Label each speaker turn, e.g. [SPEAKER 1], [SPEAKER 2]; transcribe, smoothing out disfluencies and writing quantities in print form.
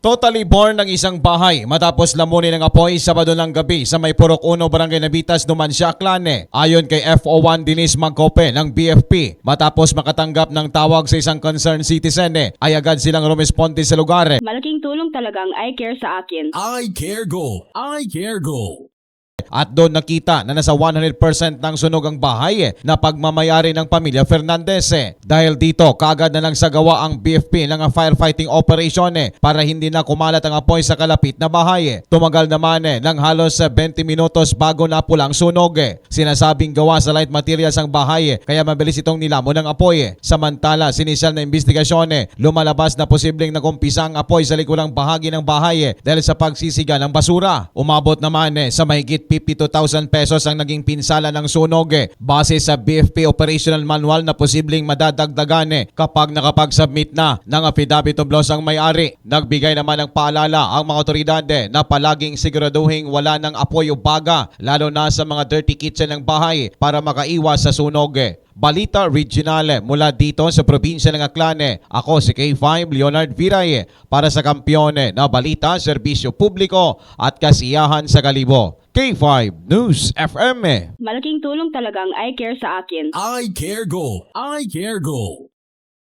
[SPEAKER 1] Totally born ng isang bahay matapos lamunin ng apoy Sabado ng gabi sa may Purok 1 Barangay Nabitas, Numancia, Aclane. Ayon kay FO1 Denise Magcope ng BFP, matapos makatanggap ng tawag sa isang concerned citizen ay agad silang rumisponde sa lugar.
[SPEAKER 2] Malaking tulong talaga ang iCare sa akin.
[SPEAKER 3] iCare Go. iCare Go.
[SPEAKER 1] At doon nakita na nasa 100% ng sunog ang bahay na pagmamayari ng pamilya Fernandez. Dahil dito, kaagad na lang sagawa ang BFP ng firefighting operation para hindi na kumalat ang apoy sa kalapit na bahay. Tumagal naman ng halos 20 minutos bago napulang sunog. Sinasabing gawa sa light materials ang bahay kaya mabilis itong nilamon ng apoy. Samantala, sinisal na investigasyon, lumalabas na posibleng nakumpisa ang apoy sa likulang bahagi ng bahay dahil sa pagsisiga ng basura. Umabot naman sa mahigit 52,000 pesos ang naging pinsala ng sunog base sa BFP Operational Manual na posibleng madadagdagan kapag nakapag-submit na ng affidavit of loss ang may-ari. Nagbigay naman ng paalala ang mga otoridad na palaging siguraduhin wala ng apoy o baga lalo na sa mga dirty kitchen ng bahay para makaiwas sa sunog. Balita Regional mula dito sa probinsya ng Aclane. Ako si K5 Leonard Viray para sa kampiyon na balita, serbisyo publiko at kasiyahan sa Kalibo. K5 News FM.
[SPEAKER 2] Malaking tulong talaga ang iCare sa akin.
[SPEAKER 3] iCare Go. iCare Go.